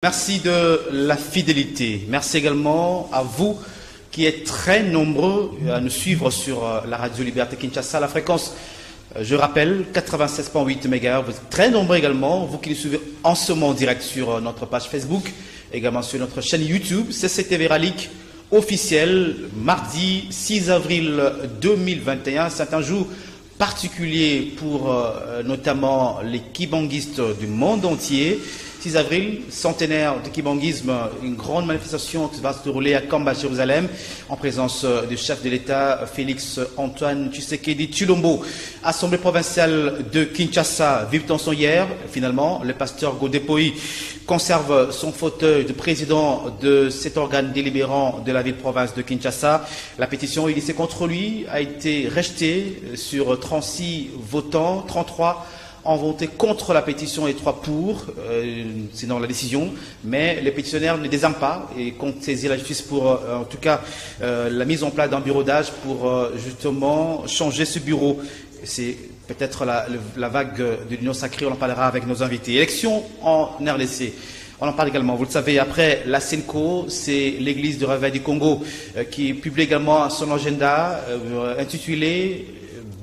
Merci de la fidélité. Merci également à vous qui êtes très nombreux à nous suivre sur la radio Liberté Kinshasa. La fréquence, je rappelle, 96.8 MHz. Vous êtes très nombreux également, vous qui nous suivez en ce moment en direct sur notre page Facebook, également sur notre chaîne YouTube, CCTV Ralik officiel, mardi 6 avril 2021. C'est un jour particulier pour notamment les kibanguistes du monde entier. 6 avril, centenaire du kibanguisme, une grande manifestation qui va se dérouler à Kamba, Jérusalem, en présence du chef de l'État, Félix Antoine Tshisekedi Tshilombo. Assemblée provinciale de Kinshasa, vive tension hier. Finalement, le pasteur Godepoi conserve son fauteuil de président de cet organe délibérant de la ville-province de Kinshasa. La pétition initiée contre lui a été rejetée sur 36 votants, 33 ont voté contre la pétition et 3 pour, sinon la décision, mais les pétitionnaires ne désarment pas et comptent saisir la justice pour, en tout cas, la mise en place d'un bureau d'âge pour justement changer ce bureau. C'est peut-être la vague de l'Union sacrée, on en parlera avec nos invités. Élection en RDC. On en parle également. Vous le savez, après la SENCO, c'est l'Église du Réveil du Congo qui publie également son agenda intitulé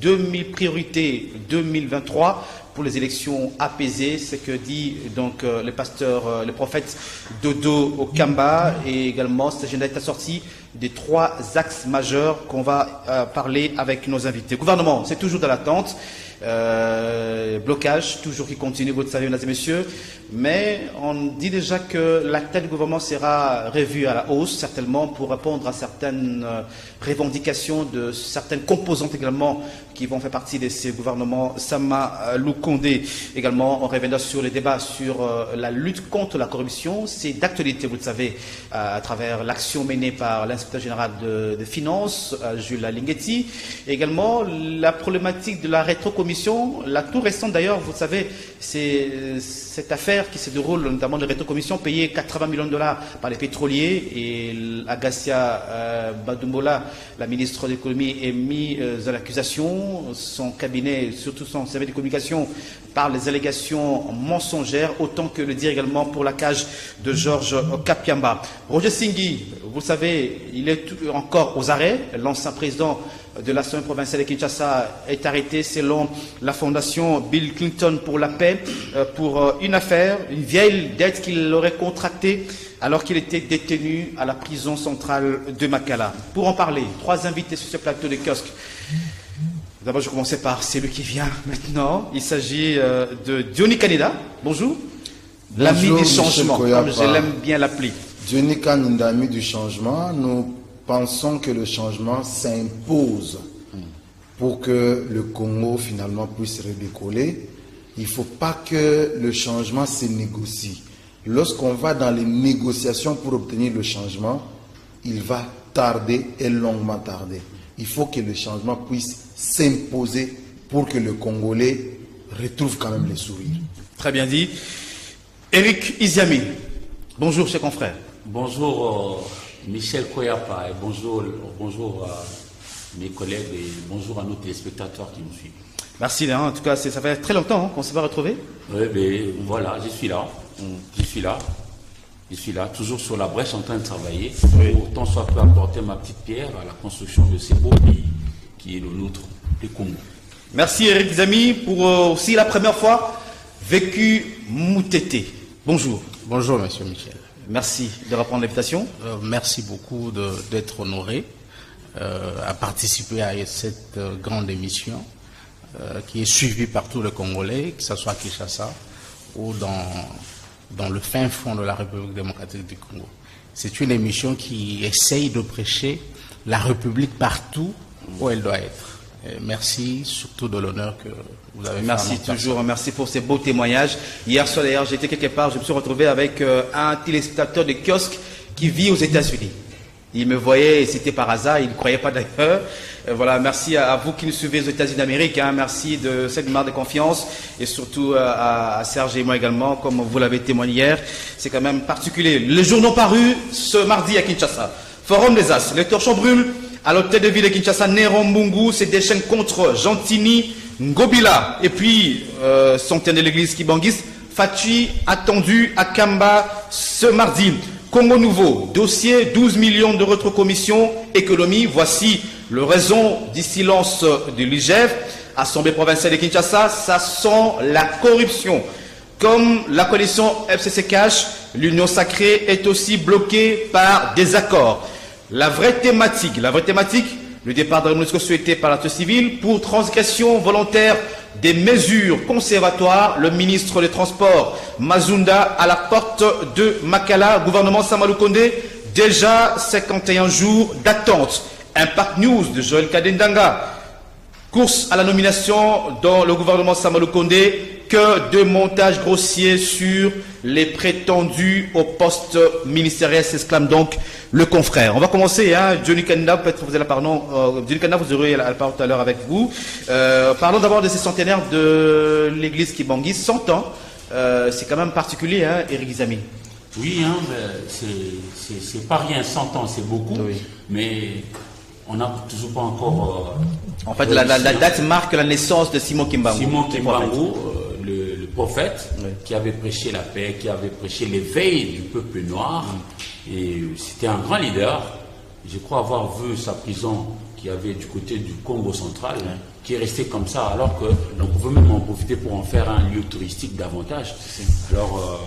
2000 priorités 2023 pour les élections apaisées. C'est que dit donc le pasteur, le prophète Dodo Okamba. Et également, cet agenda est assorti des 3 axes majeurs qu'on va parler avec nos invités. Gouvernement, c'est toujours dans l'attente. Blocage, toujours qui continue, vous le savez, mesdames et messieurs. Mais on dit déjà que la tête du gouvernement sera revue à la hausse, certainement, pour répondre à certaines revendications de certaines composantes également qui vont faire partie de ces gouvernements. Sama Lukonde également, on reviendra sur les débats sur la lutte contre la corruption. C'est d'actualité, vous le savez, à travers l'action menée par l'inspecteur général de finances, Jules Linghetti. Également, la problématique de la rétrocommission, la tout récente d'ailleurs, vous le savez, c'est cette affaire qui se déroule, notamment de rétrocommission, payée 80 millions de dollars par les pétroliers. Et Agacia Badumbola, la ministre de l'économie, est mise à l'accusation. Son cabinet, surtout son service de communication, par les allégations mensongères, autant que le dire également pour la cage de Georges Kapiamba. Roger Singhi, vous le savez, il est encore aux arrêts. L'ancien président de l'Assemblée provinciale de Kinshasa est arrêté selon la fondation Bill Clinton pour la paix pour une affaire, une vieille dette qu'il aurait contractée alors qu'il était détenu à la prison centrale de Makala. Pour en parler, 3 invités sur ce plateau de kiosque. D'abord, je vais commencer par celui qui vient maintenant. Il s'agit de Diony Kaneda. Bonjour. L'ami du changement, comme je l'aime bien l'appeler. Diony Kaneda, l'ami du changement. Nous pensons que le changement s'impose pour que le Congo finalement puisse redécoller. Il ne faut pas que le changement se négocie. Lorsqu'on va dans les négociations pour obtenir le changement, il va tarder et longuement tarder. Il faut que le changement puisse s'imposer pour que le Congolais retrouve quand même les sourires. Très bien dit. Eric Iziami, bonjour chers confrères. Bonjour Michel Koyapa et bonjour mes collègues et bonjour à nos téléspectateurs qui nous suivent. Merci, en tout cas ça fait très longtemps qu'on s'est pas retrouvé. Oui, mais voilà, je suis là, toujours sur la brèche en train de travailler, pour autant soit peu apporter ma petite pierre à la construction de ce beau pays qui est le nôtre, le Congo. Merci Eric Iziami pour aussi la première fois vécu Moutete. Bonjour. Bonjour monsieur Michel. Merci de reprendre l'invitation. Merci beaucoup d'être honoré à participer à cette grande émission qui est suivie par tous les Congolais, que ce soit à Kinshasa ou dans le fin fond de la République démocratique du Congo. C'est une émission qui essaye de prêcher la République partout où elle doit être. Et merci surtout de l'honneur que vous avez fait. Merci toujours, merci pour ces beaux témoignages. Hier soir d'ailleurs, j'étais quelque part, je me suis retrouvé avec un téléspectateur de kiosque qui vit aux États-Unis. Il me voyait, et c'était par hasard, il ne croyait pas d'ailleurs. Voilà, merci à vous qui nous suivez aux États-Unis d'Amérique. Merci de cette marque de confiance et surtout à Serge et moi également, comme vous l'avez témoigné hier. C'est quand même particulier. Les journaux parus ce mardi à Kinshasa. Forum des As, les torchons brûlent à l'hôtel de ville de Kinshasa. Néron Mbungu se déchaîne contre Gentini Ngobila. Et puis, centenaire de l'église kibanguiste, Fachi attendu à Kamba ce mardi. Congo Nouveau, dossier 12 millions de rétrocommission, économie. Voici le raison du silence de l'IGF. Assemblée provinciale de Kinshasa, ça sent la corruption. Comme la coalition FCC Cash, l'Union Sacrée est aussi bloquée par des accords. La vraie thématique, le départ de la MONUSCO souhaité par l'acte civil pour transgression volontaire des mesures conservatoires. Le ministre des Transports, Mazunda, à la porte de Makala, gouvernement Samalou Kondé, déjà 51 jours d'attente. Impact News de Joël Kadendanga. Course à la nomination dans le gouvernement Samalou Kondé. Que de montages grossiers sur les prétendus au poste ministériel, s'exclame donc le confrère. On va commencer, hein, Johnny Kanda, peut-être vous avez la parole, Johnny Kanda, vous aurez la parole tout à l'heure avec vous. Parlons d'abord de ces centenaires de l'église Kibangui, 100 ans, c'est quand même particulier, hein, Eric Gizami. Oui, hein, c'est pas rien, 100 ans, c'est beaucoup, oui. Mais on n'a toujours pas encore... en fait, la date marque la naissance de Simon Kimbangu. Simon Kimbangu, le prophète, oui, qui avait prêché la paix, qui avait prêché l'éveil du peuple noir. Et c'était un grand leader. Je crois avoir vu sa prison qui avait du côté du Congo central, oui, qui est restée comme ça, alors que on pouvait même en profiter pour en faire un lieu touristique davantage. Alors,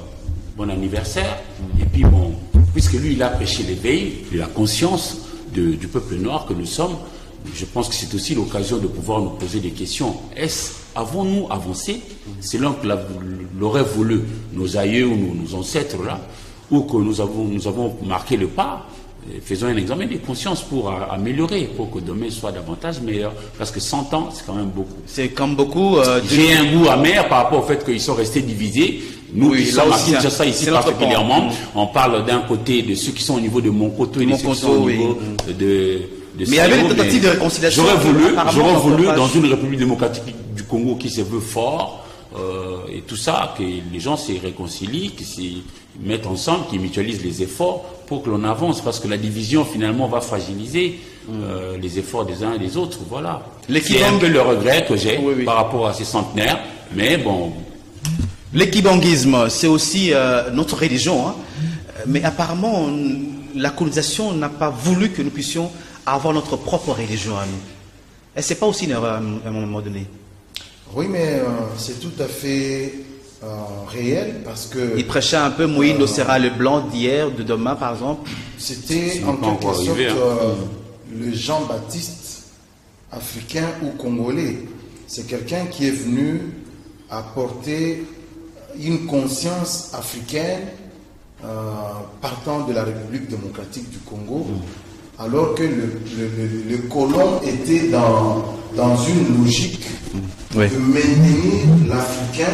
bon anniversaire. Et puis, bon, puisque lui, il a prêché l'éveil de la conscience du peuple noir que nous sommes, je pense que c'est aussi l'occasion de pouvoir nous poser des questions. Avons-nous avancé selon que l'auraient voulu nos aïeux ou nos ancêtres là, ou que nous avons marqué le pas? Faisons un examen de conscience pour améliorer, pour que demain soit davantage meilleur. Parce que 100 ans, c'est quand même beaucoup. C'est comme beaucoup. J'ai un goût amer par rapport au fait qu'ils sont restés divisés. Nous, oui, qui sommes à Kinshasa ici particulièrement, on parle d'un côté de ceux qui sont au niveau de Monkoto et de ceux qui sont au niveau de mais il y avait des tentatives de réconciliation. J'aurais voulu, dans une République démocratique du Congo qui se veut fort, et tout ça, que les gens se réconcilient, qu'ils se mettent ensemble, qu'ils mutualisent les efforts pour que l'on avance, parce que la division finalement va fragiliser les efforts des uns et des autres. Voilà. C'est un peu le regret que j'ai par rapport à ces centenaires, mais bon. L'équibanguisme, c'est aussi notre religion, hein. Mais apparemment, la colonisation n'a pas voulu que nous puissions avoir notre propre religion à nous. Et c'est pas aussi une erreur à un moment donné. Oui, mais c'est tout à fait réel parce que... Il prêchait un peu Moïse Nocera le blanc d'hier, de demain par exemple. C'était en quelque sorte le Jean-Baptiste africain ou congolais. C'est quelqu'un qui est venu apporter une conscience africaine partant de la République démocratique du Congo, alors que le colon était dans une logique de maintenir l'Africain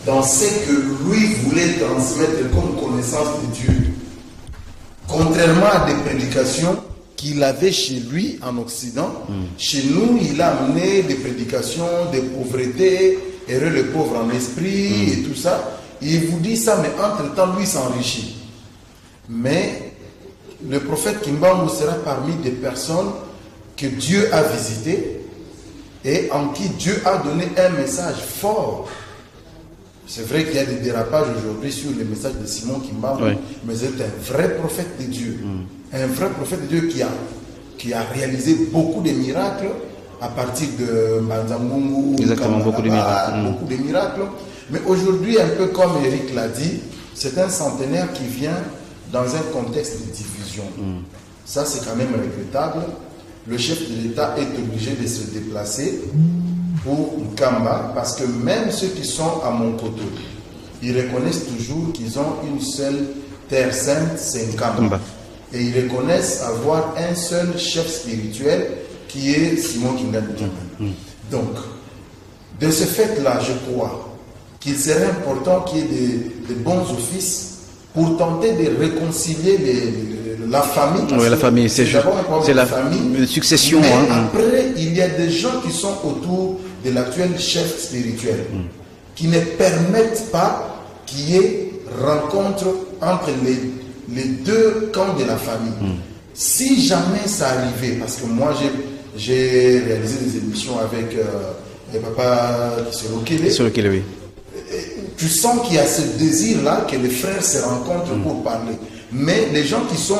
dans ce que lui voulait transmettre comme connaissance de Dieu. Contrairement à des prédications qu'il avait chez lui en Occident, chez nous, il a amené des prédications de pauvreté, heureux le pauvre en esprit et tout ça. Il vous dit ça, mais entre-temps, lui s'enrichit. Mais le prophète Kimbangu sera parmi des personnes que Dieu a visitées et en qui Dieu a donné un message fort. C'est vrai qu'il y a des dérapages aujourd'hui sur le message de Simon Kimbangu, mais c'est un vrai prophète de Dieu. Un vrai prophète de Dieu qui a réalisé beaucoup de miracles à partir de Mbanzangungu. Exactement, beaucoup de miracles. Beaucoup de miracles. Mais aujourd'hui, un peu comme Eric l'a dit, c'est un centenaire qui vient dans un contexte de division. Ça, c'est quand même regrettable. Le chef de l'État est obligé de se déplacer pour Nkamba, parce que même ceux qui sont à Monkoto, ils reconnaissent toujours qu'ils ont une seule terre sainte, c'est Nkamba. Et ils reconnaissent avoir un seul chef spirituel qui est Simon Kinbangu. Donc, de ce fait-là, je crois qu'il serait important qu'il y ait des bons offices pour tenter de réconcilier la famille. Oui, la famille, c'est la famille, succession. Mais après, il y a des gens qui sont autour de l'actuel chef spirituel qui ne permettent pas qu'il y ait rencontre entre les deux camps de la famille. Si jamais ça arrivait, parce que moi j'ai réalisé des émissions avec Papa sur le Kélé, oui. tu sens qu'il y a ce désir-là que les frères se rencontrent pour parler. Mais les gens qui sont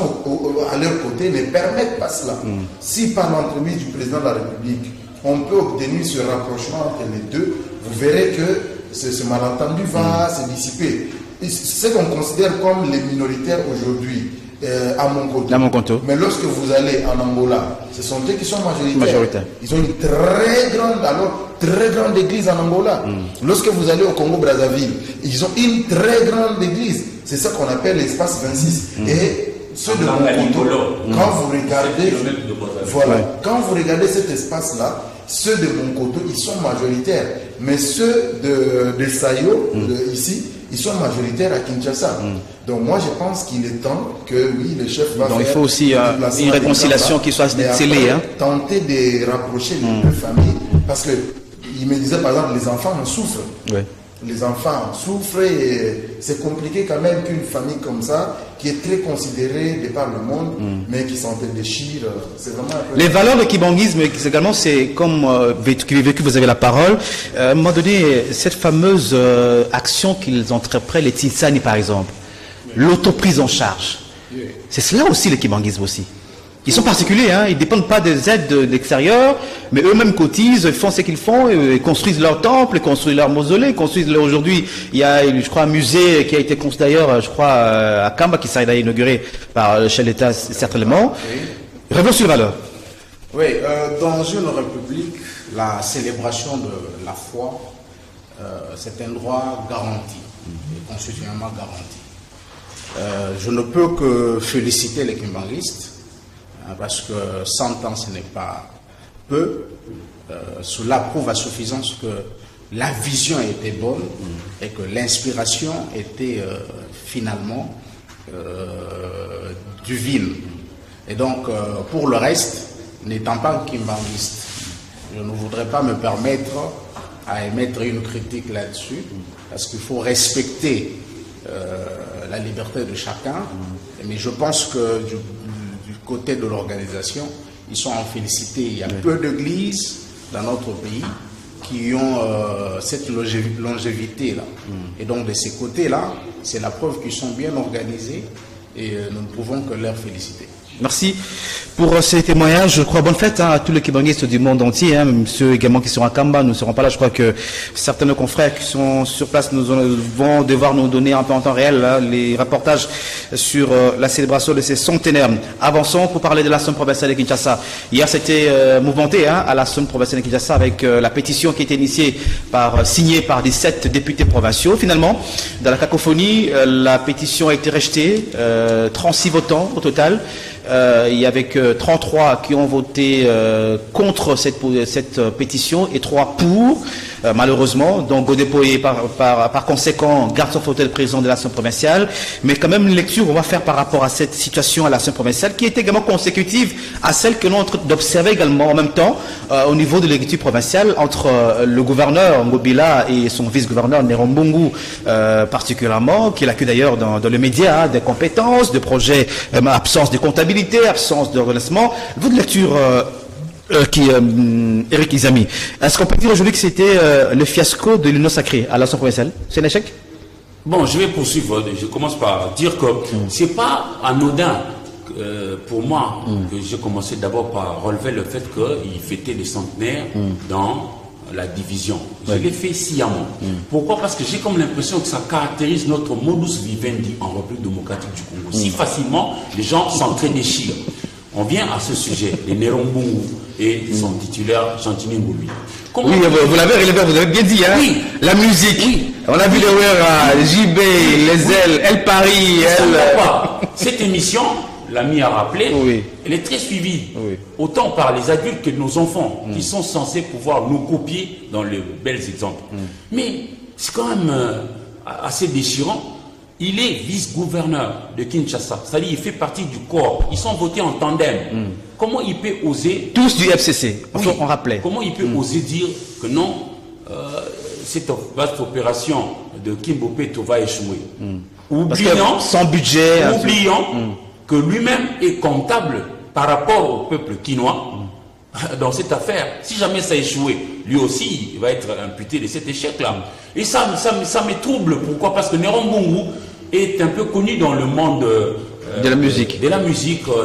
à leur côté ne permettent pas cela. Si par l'entremise du président de la République, on peut obtenir ce rapprochement entre les deux, vous verrez que ce malentendu va se dissiper. Ce qu'on considère comme les minoritaires aujourd'hui, à Monkoto. Mais lorsque vous allez en Angola, ce sont eux qui sont majoritaires. Ils ont une très grande église en Angola. Lorsque vous allez au Congo-Brazzaville, ils ont une très grande église. C'est ça qu'on appelle l'espace 26. Et ceux de Monkoto, quand vous regardez, quand vous regardez cet espace-là, ceux de Monkoto, ils sont majoritaires. Mais ceux de Sayo, ici, ils sont majoritaires à Kinshasa. Donc moi je pense qu'il est temps que oui, le chef va donc il faut aussi une réconciliation qui soit scellée. Tenter de rapprocher les deux familles, parce que il me disait par exemple les enfants en souffrent. Les enfants souffrent et c'est compliqué quand même qu'une famille comme ça, qui est très considérée de par le monde, mais qui s'en déchire, c'est vraiment un peu... Les valeurs de kibanguisme également, c'est comme vécu, vous avez la parole. À un moment donné, cette fameuse action qu'ils entreprennent, les Tsitsani par exemple, l'autoprise en charge, c'est cela aussi le kibanguisme aussi. Ils sont particuliers, ils ne dépendent pas des aides de l'extérieur, mais eux-mêmes cotisent, font ce qu'ils font, ils construisent leur temple, ils construisent leur mausolée, aujourd'hui, il y a, je crois, un musée qui a été construit d'ailleurs, je crois, à Kamba, qui sera inauguré par le chef d'État, certainement. Revenons sur les valeurs. Oui, dans une république, la célébration de la foi, c'est un droit garanti, et constitutionnellement garanti. Je ne peux que féliciter les kimbanguistes, parce que 100 ans ce n'est pas peu. Cela prouve à suffisance que la vision était bonne et que l'inspiration était finalement divine. Et donc pour le reste, n'étant pas kimbanguiste, je ne voudrais pas me permettre à émettre une critique là-dessus, parce qu'il faut respecter la liberté de chacun, mais je pense que du côté de l'organisation, ils sont en félicité. Il y a peu d'églises dans notre pays qui ont cette longévité-là. Et donc de ces côtés-là, c'est la preuve qu'ils sont bien organisés et nous ne pouvons que leur féliciter. Merci pour ces témoignages. Je crois bonne fête à tous les kibanguistes du monde entier, même ceux également qui seront à Kamba, nous ne serons pas là. Je crois que certains de nos confrères qui sont sur place vont devoir nous donner un peu en temps réel les reportages sur la célébration de ces centenaires. Avançons pour parler de l'Assemblée provinciale de Kinshasa. Hier, c'était mouvementé à l'Assemblée provinciale de Kinshasa avec la pétition qui a été signée par 17 députés provinciaux. Finalement, dans la cacophonie, la pétition a été rejetée, 36 votants au total. Il y avait que 33 qui ont voté contre cette pétition et 3 pour, malheureusement. Donc Godepo est par conséquent garde son fauteuil président de l'Assemblée provinciale. Mais quand même une lecture on va faire par rapport à cette situation à l'Assemblée provinciale qui est également consécutive à celle que l'on est en train d'observer également en même temps au niveau de l'exécutif provincial entre le gouverneur Ngobila et son vice-gouverneur Nerombungu particulièrement, qui l'accuse d'ailleurs dans le média des compétences, de projets, absence de comptabilité, absence de redressement. Votre lecture, Eric Izami, est-ce qu'on peut dire aujourd'hui que c'était le fiasco de l'Union sacrée à l'Assemblée provinciale? C'est un échec? Bon, je vais poursuivre. Je commence par dire que c'est pas anodin pour moi que j'ai commencé d'abord par relever le fait qu'il fêtait les centenaires dans la division. Je l'ai fait sciemment. Pourquoi? Parce que j'ai comme l'impression que ça caractérise notre modus vivendi en République démocratique du Congo. Si facilement, les gens s'entre-déchirent. On vient à ce sujet, les Nerombungu et son titulaire, Chantini Ngoubi. Oui, vous l'avez bien dit, hein? Oui. La musique. Oui. On a vu les JB, les ailes, El Paris, Cette émission, l'ami a rappelé, elle est très suivie, autant par les adultes que nos enfants, qui sont censés pouvoir nous copier dans les bels exemples. Mais c'est quand même assez déchirant. Il est vice-gouverneur de Kinshasa, c'est-à-dire il fait partie du corps. Ils sont votés en tandem. Comment il peut oser... Tous du FCC, on rappelait. Comment il peut oser dire que non, cette vaste opération de Kimbopeto va échouer, oubliant, sans budget, que lui-même est comptable par rapport au peuple quinois dans cette affaire. Si jamais ça a échoué, lui aussi, il va être imputé de cet échec-là. Et ça me trouble. Pourquoi? Parce que Néron Mbungu est un peu connu dans le monde de la musique.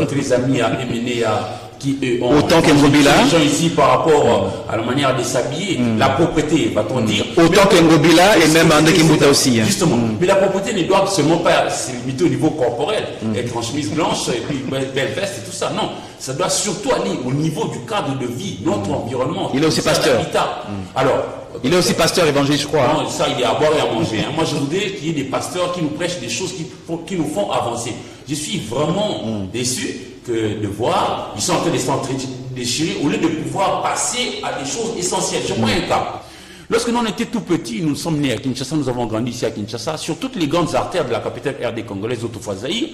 Très amis à Emenea, qui ont autant qu'Ngobila les gens ici par rapport à la manière de s'habiller, la propreté, va-t-on dire. Autant qu'Ngobila et même André Kimbuta aussi. Justement. Mais la propreté ne doit seulement pas se limiter au niveau corporel, être en chemise blanche, et puis belle veste et tout ça. Non, ça doit surtout aller au niveau du cadre de vie, notre environnement. Il est aussi pasteur. Alors, il est aussi pasteur évangéliste, je crois. Non, ça, il est à boire et à manger. Moi, je voudrais qu'il y ait des pasteurs qui nous prêchent des choses qui nous font avancer. Je suis vraiment déçu de voir, ils sont en train de s'entre-déchirer au lieu de pouvoir passer à des choses essentielles. Je prends un cas. Lorsque nous on était tout petits, nous sommes nés à Kinshasa, nous avons grandi ici à Kinshasa, sur toutes les grandes artères de la capitale RD congolaise, autrefois Zaïre,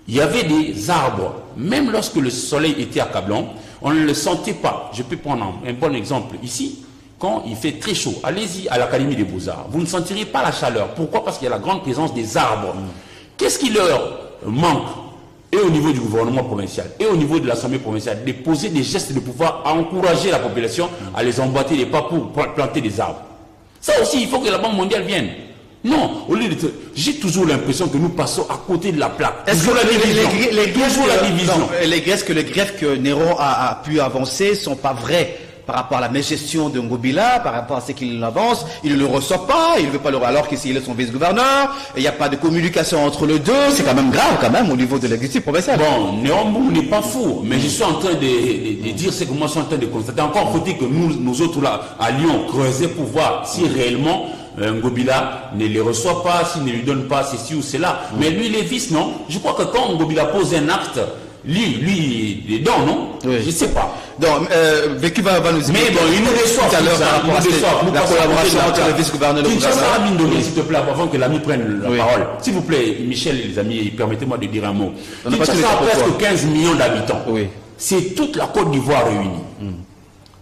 il y avait des arbres. Même lorsque le soleil était accablant, on ne le sentait pas. Je peux prendre un bon exemple ici. Quand il fait très chaud, allez-y à l'Académie des Beaux-Arts. Vous ne sentirez pas la chaleur. Pourquoi? Parce qu'il y a la grande présence des arbres. Qu'est-ce qui leur manque? Et au niveau du gouvernement provincial, et au niveau de l'Assemblée provinciale, de poser des gestes de pouvoir à encourager la population à les emboîter les pas pour planter des arbres. Ça aussi, il faut que la Banque mondiale vienne. Non, au lieu de... J'ai toujours l'impression que nous passons à côté de la plaque. Est-ce que les greffes que Néron a pu avancer ne sont pas vraies par rapport à la mégestion de Ngobila, par rapport à ce qu'il avance? Il ne le reçoit pas, il ne veut pas le... Alors qu'ici il est son vice-gouverneur, il n'y a pas de communication entre les deux, c'est quand même grave quand même au niveau de l'exécutif provincial. Bon, Néron Mbungu n'est pas fou, mais je suis en train de dire ce que moi je suis en train de constater. Encore faut-il que nous autres là, à Lyon, creuser pour voir si réellement Ngobila ne les reçoit pas, s'il ne lui donne pas ceci ou cela. Mais lui, il est vice, non? Je crois que quand Ngobila pose un acte, lui, il est dedans, non? Oui. Je ne sais pas. Donc, Vécu va nous dire. Mais bon, il nous reçoit tout à l'heure par rapport à la collaboration entre le vice-gouverneur et le gouverneur. S'il te plaît, avant que l'ami prenne la parole. S'il vous plaît, Michel et les amis, permettez-moi de dire un mot. Kinshasa a presque 15 millions d'habitants. Oui. C'est toute la Côte d'Ivoire réunie.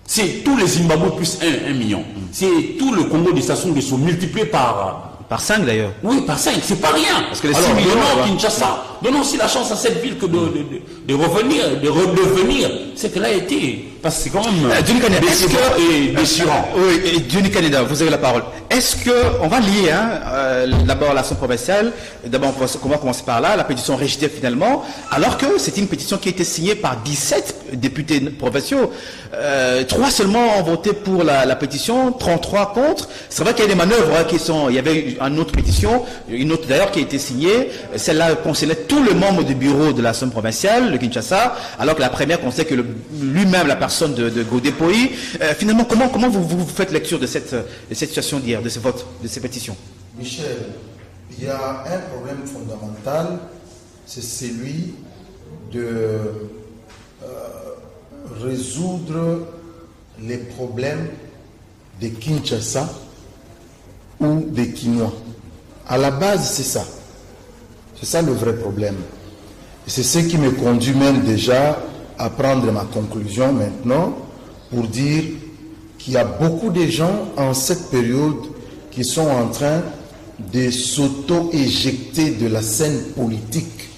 C'est tous les Zimbabwe plus 1 million. C'est tout le Congo de Sassou Nguesso multiplié par 5 d'ailleurs. Oui, par 5, c'est pas rien. Parce que les 6 millions, Kinshasa, donnons aussi la chance à cette ville que de revenir, de redevenir ce qu'elle a été. Parce que c'est quand même déchirant. Oui, et Johnny Canada, vous avez la parole. Est-ce que, on va lier d'abord l'Assemblée provinciale, d'abord on va commencer par là, la pétition rejetée finalement, alors que c'est une pétition qui a été signée par 17 députés provinciaux. 3 seulement ont voté pour la pétition, 33 contre. C'est vrai qu'il y a des manœuvres qui sont... Il y avait une autre pétition, une autre d'ailleurs qui a été signée. Celle-là concernait tous les membres du bureau de l'Assemblée provinciale, de Kinshasa, alors que la première concernait que lui-même, la personne de Godépoï. Finalement, comment vous faites lecture de cette situation d'hier, de ce vote, de ces pétitions? Michel, il y a un problème fondamental, c'est celui de résoudre les problèmes de Kinshasa ou des Kinois. À la base, c'est ça. C'est ça le vrai problème. Et c'est ce qui me conduit même déjà à prendre ma conclusion maintenant pour dire qu'il y a beaucoup de gens en cette période qui sont en train de s'auto-éjecter de la scène politique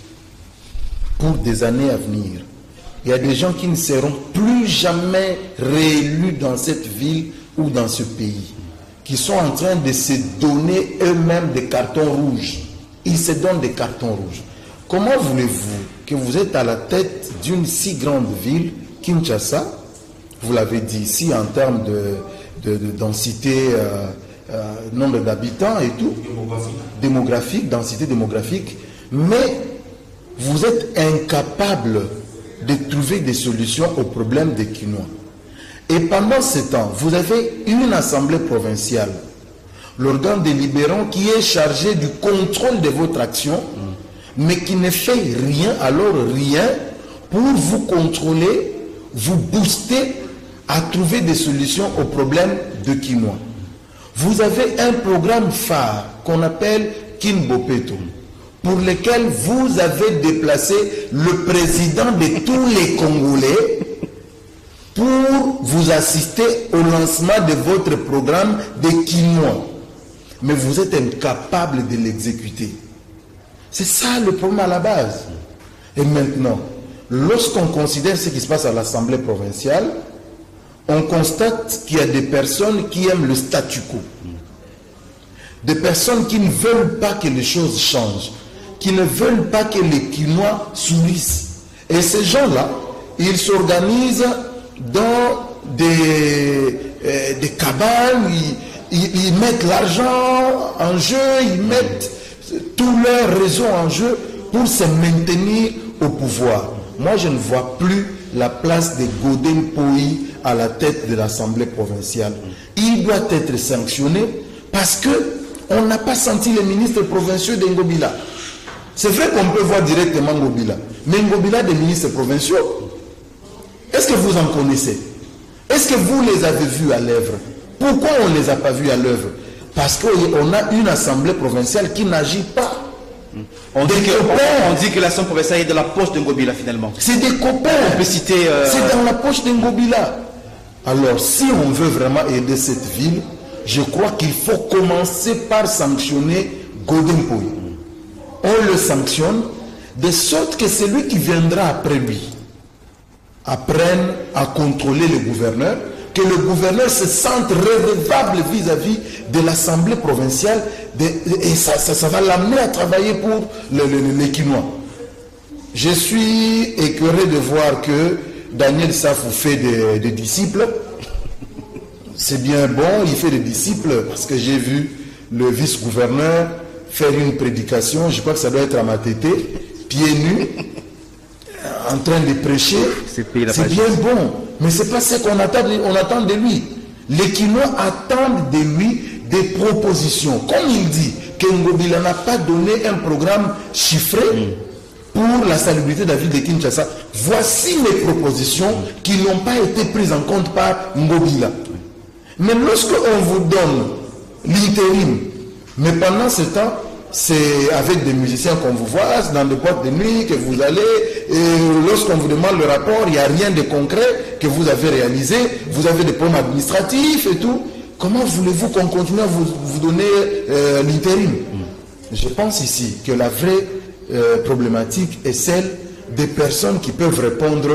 pour des années à venir. Il y a des gens qui ne seront plus jamais réélus dans cette ville ou dans ce pays, qui sont en train de se donner eux-mêmes des cartons rouges. Ils se donnent des cartons rouges. Comment voulez-vous que vous êtes à la tête d'une si grande ville, Kinshasa, vous l'avez dit ici en termes de densité, nombre d'habitants et tout, démographique, densité démographique, mais vous êtes incapable de trouver des solutions aux problèmes des Kinois. Et pendant ce temps, vous avez une assemblée provinciale, l'organe délibérant qui est chargé du contrôle de votre action, mais qui ne fait rien, alors rien, pour vous contrôler, vous booster à trouver des solutions aux problèmes de Kinois. Vous avez un programme phare qu'on appelle Kinbopeto, pour lequel vous avez déplacé le président de tous les Congolais pour vous assister au lancement de votre programme de Kinois. Mais vous êtes incapable de l'exécuter. C'est ça le problème à la base. Et maintenant, lorsqu'on considère ce qui se passe à l'Assemblée provinciale, on constate qu'il y a des personnes qui aiment le statu quo. Des personnes qui ne veulent pas que les choses changent, qui ne veulent pas que les Quinois sourissent. Et ces gens-là, ils s'organisent dans des cabanes, ils mettent l'argent en jeu, ils mettent tout leur réseau en jeu pour se maintenir au pouvoir. Moi, je ne vois plus la place de Godin Poyi à la tête de l'Assemblée provinciale. Il doit être sanctionné parce qu'on n'a pas senti les ministres provinciaux d'Ngobila. C'est vrai qu'on peut voir directement Ngobila, mais Ngobila des ministres provinciaux, est-ce que vous en connaissez? Est-ce que vous les avez vus à l'œuvre? Pourquoi on ne les a pas vus à l'œuvre? Parce qu'on a une assemblée provinciale qui n'agit pas. On dit que l'assemblée provinciale est dans la poche de Ngobila finalement. C'est des copains. On peut citer... C'est dans la poche de Ngobila. Alors, si on veut vraiment aider cette ville, je crois qu'il faut commencer par sanctionner Godin Poyi. On le sanctionne de sorte que celui qui viendra après lui apprenne à contrôler le gouverneur, que le gouverneur se sente redevable vis-à-vis de l'Assemblée provinciale et ça va l'amener à travailler pour les Quinois. Je suis écœuré de voir que Daniel Safou fait des disciples. C'est bien bon, il fait des disciples parce que j'ai vu le vice-gouverneur faire une prédication, je crois que ça doit être à Matete, pieds nus, en train de prêcher. C'est bien bon, mais c'est pas ce qu'on attend de lui. Les Quinois attendent de lui des propositions. Comme il dit que Ngobila n'a pas donné un programme chiffré pour la salubrité de la ville de Kinshasa, voici les propositions qui n'ont pas été prises en compte par Ngobila. Mais lorsque on vous donne l'intérim, mais pendant ce temps, c'est avec des musiciens qu'on vous voit, dans des boîtes de nuit que vous allez, et lorsqu'on vous demande le rapport, il n'y a rien de concret que vous avez réalisé, vous avez des problèmes administratifs et tout. Comment voulez-vous qu'on continue à vous donner l'intérim? Je pense ici que la vraie problématique est celle des personnes qui peuvent répondre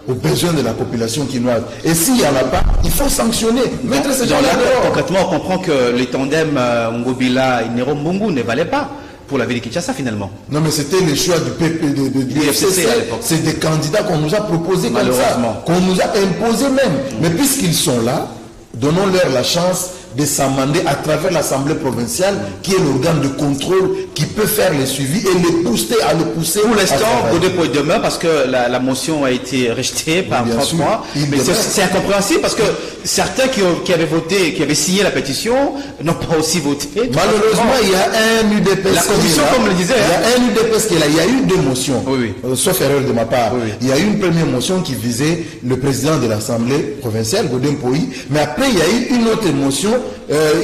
aux besoins de la population quinoise. Et s'il n'y en a pas, il faut sanctionner, mettre ces gens-là dehors. Concrètement, on comprend que les tandems Ngobila et Nero Mbungu ne valaient pas pour la ville de Kinshasa finalement. Non, mais c'était le choix du FCC. C'est des candidats qu'on nous a proposés comme ça, qu'on nous a imposés même. Mais puisqu'ils sont là, donnons-leur la chance de s'amender à travers l'Assemblée provinciale, qui est l'organe de contrôle qui peut faire les suivis et les pousser à le pousser. Pour l'instant, Godin Poyi demeure parce que la motion a été rejetée par 30 mois. Mais c'est incompréhensible parce que certains qui avaient voté, qui avaient signé la pétition, n'ont pas aussi voté. Malheureusement, il y a un UDPS. La commission, comme le disait. Il y a un UDPS qui est là. Il y a eu deux motions, sauf erreur de ma part. Il y a eu une première motion qui visait le président de l'Assemblée provinciale, Godin Poyi. Mais après, il y a eu une autre motion,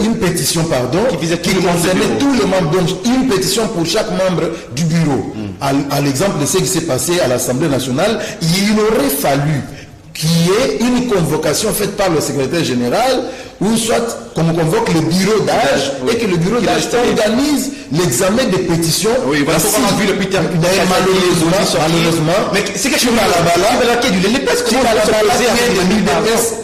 une pétition, qui concernait tous les membres. Donc, une pétition pour chaque membre du bureau. À l'exemple de ce qui s'est passé à l'Assemblée nationale, il aurait fallu qu'il y ait une convocation faite par le secrétaire général, ou soit qu'on convoque le bureau d'âge, et que le bureau d'âge organise l'examen des pétitions. Oui, voilà pourquoi on a vu le Peter. Malheureusement, mais c'est quelque chose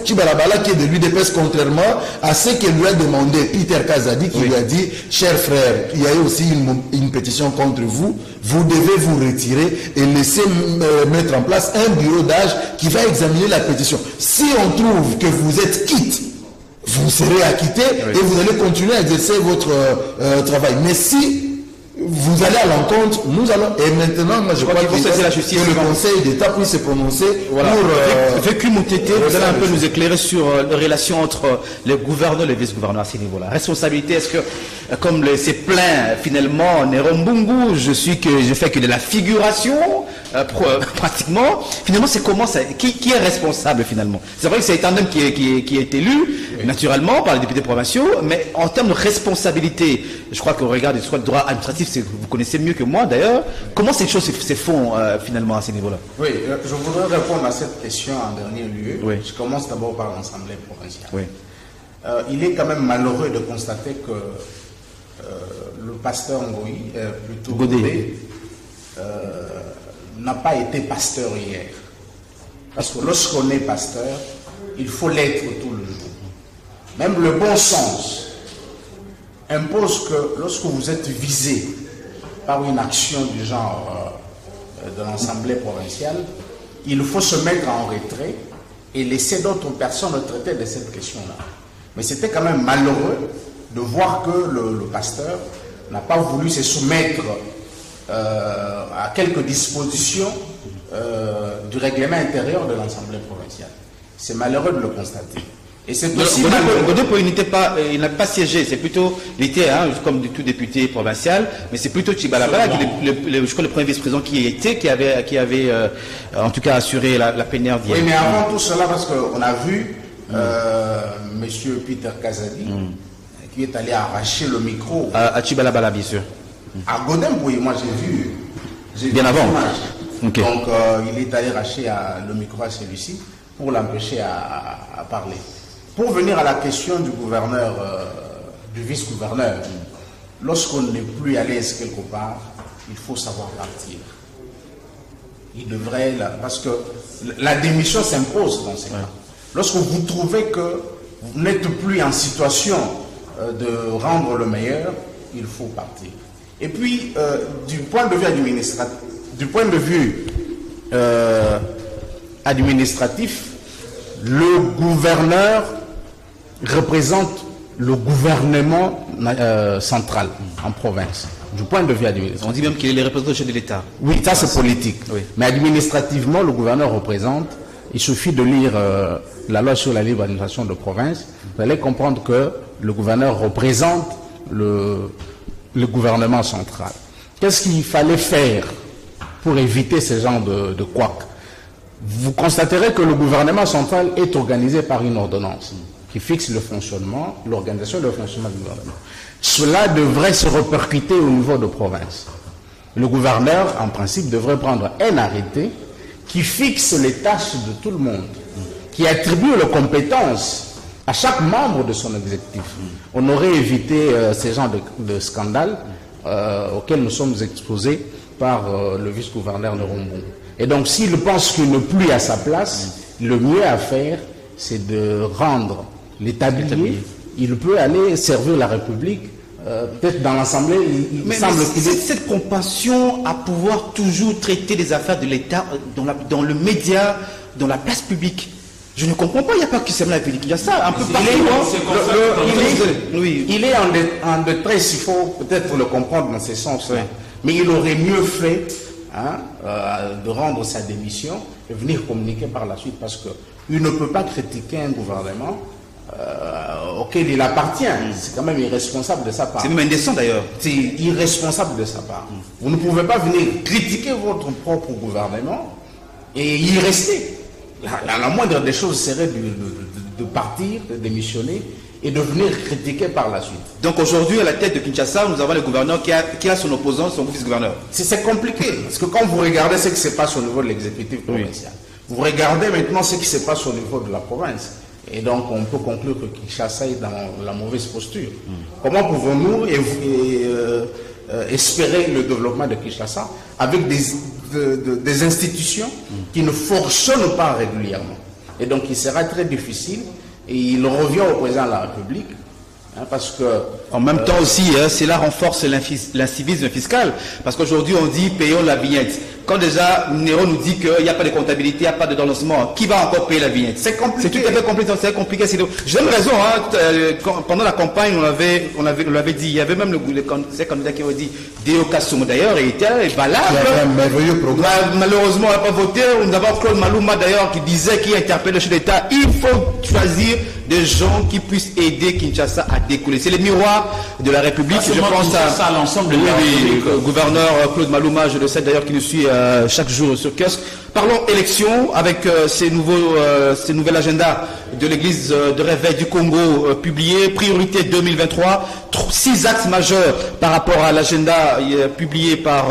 Chibalabala qui est de l'UDPS, contrairement à ce que lui a demandé Peter Kazadi, qui lui a dit, cher frère, il y a eu aussi une pétition contre vous, vous devez vous retirer et laisser mettre en place un bureau d'âge qui va examiner la pétition. Si on trouve que vous êtes quitte, vous serez acquitté et vous allez continuer à exercer votre travail. Mais si vous allez à l'encontre, nous allons... Et maintenant, moi je crois qu'il faut la justice, que le Conseil d'État puisse se prononcer pour... Vécu Moutété, vous allez un peu nous éclairer sur les relations entre les gouverneurs et les vice-gouverneurs à ces niveaux-là. Responsabilité, est-ce que, comme c'est plein, finalement, Nero Mbungu, je fais que de la figuration, pratiquement, finalement, c'est comment ça... Qui est responsable, finalement? C'est vrai que c'est un homme qui est élu, naturellement, par les députés provinciaux, mais en termes de responsabilité, je crois qu'au regard du droit administratif, vous connaissez mieux que moi d'ailleurs, comment ces choses se font finalement à ce niveau-là? Oui, je voudrais répondre à cette question en dernier lieu. Oui. Je commence d'abord par l'Assemblée provinciale. Oui. Il est quand même malheureux de constater que le pasteur Ngoï, plutôt Godé, n'a pas été pasteur hier. Parce que lorsqu'on est pasteur, il faut l'être tout le jour. Même le bon sens impose que lorsque vous êtes visé par une action du genre de l'Assemblée provinciale, il faut se mettre en retrait et laisser d'autres personnes traiter de cette question-là. Mais c'était quand même malheureux de voir que le pasteur n'a pas voulu se soumettre à quelques dispositions du règlement intérieur de l'Assemblée provinciale. C'est malheureux de le constater. Et c'est aussi Godepo, il n'a pas siégé, c'est plutôt, il était comme tout député provincial, mais c'est plutôt Chibalabala, je crois le premier vice-président qui avait en tout cas assuré la plénière d'hier. Oui, mais avant tout cela, parce qu'on a vu M. Peter Kazadi qui est allé arracher le micro à Chibalabala, bien sûr. À Godepo, moi j'ai vu bien avant. Okay. Donc il est allé arracher le micro à celui-ci pour l'empêcher à parler. Pour venir à la question du gouverneur, du vice-gouverneur, lorsqu'on n'est plus à l'aise quelque part, il faut savoir partir. Il devrait, parce que la démission s'impose dans ces cas. Lorsque vous trouvez que vous n'êtes plus en situation de rendre le meilleur, il faut partir. Et puis, du point de vue administratif, le gouverneur représente le gouvernement central en province, du point de vue administratif. On dit même qu'il est le représentant chef de l'État. Oui, ça c'est politique. Oui. Mais administrativement, le gouverneur représente, il suffit de lire la loi sur la libre administration de province, vous allez comprendre que le gouverneur représente le gouvernement central. Qu'est-ce qu'il fallait faire pour éviter ce genre de couac? Vous constaterez que le gouvernement central est organisé par une ordonnance qui fixe le fonctionnement, l'organisation et le fonctionnement du gouvernement. Cela devrait se répercuter au niveau de province. Le gouverneur, en principe, devrait prendre un arrêté qui fixe les tâches de tout le monde, qui attribue les compétences à chaque membre de son exécutif. On aurait évité ces genres de scandales auxquels nous sommes exposés par le vice-gouverneur de Rombou. Et donc, s'il pense qu'il n'est plus à sa place, le mieux à faire, c'est de rendre l'établier. Il peut aller servir la République, peut-être dans l'Assemblée, il semble qu'il est... Cette propension à pouvoir toujours traiter des affaires de l'État dans le média, dans la place publique, je ne comprends pas, il n'y a pas que seulement la politique, il y a ça un peu partout. Il est en détresse, il faut peut-être le comprendre dans ce sens, mais il aurait mieux fait de rendre sa démission et venir communiquer par la suite, parce qu'il ne peut pas critiquer un gouvernement auquel il appartient. C'est quand même irresponsable de sa part. C'est même indécent d'ailleurs. C'est irresponsable de sa part. Vous ne pouvez pas venir critiquer votre propre gouvernement et y rester. La moindre des choses serait de partir, de démissionner et de venir critiquer par la suite. Donc aujourd'hui, à la tête de Kinshasa, nous avons le gouverneur qui a son opposant, son vice-gouverneur. C'est compliqué, parce que quand vous regardez ce qui se passe au niveau de l'exécutif provincial, vous regardez maintenant ce qui se passe au niveau de la province, et donc on peut conclure que Kinshasa est dans la mauvaise posture. Comment pouvons-nous espérer le développement de Kinshasa avec des institutions qui ne fonctionnent pas régulièrement? Et donc il sera très difficile, et il revient au président de la République, parce que... En même temps aussi, cela renforce l'incivisme fiscal, parce qu'aujourd'hui on dit payons la vignette. Quand déjà Nero nous dit qu'il n'y a pas de comptabilité, il n'y a pas de lancement, qui va encore payer la vignette? C'est compliqué. C'est tout à fait compliqué. C'est compliqué. J'ai même raison. Pendant la campagne, on l'avait dit. Il y avait même ces candidats qui ont dit Déo Kassoum d'ailleurs, il était valable. Il y avait un merveilleux programme. Malheureusement, on n'a pas voté. Nous avons Claude Malouma d'ailleurs qui disait, qui interpellait le chef d'État, il faut choisir des gens qui puissent aider Kinshasa à décoller. C'est les miroirs de la République. Je pense à l'ensemble de le gouverneur Claude Malouma, je le sais d'ailleurs, qui nous suit chaque jour sur kiosque. Parlons élections avec ces nouvel agenda de l'Église de réveil du Congo publié. Priorité 2023, 6 axes majeurs par rapport à l'agenda publié par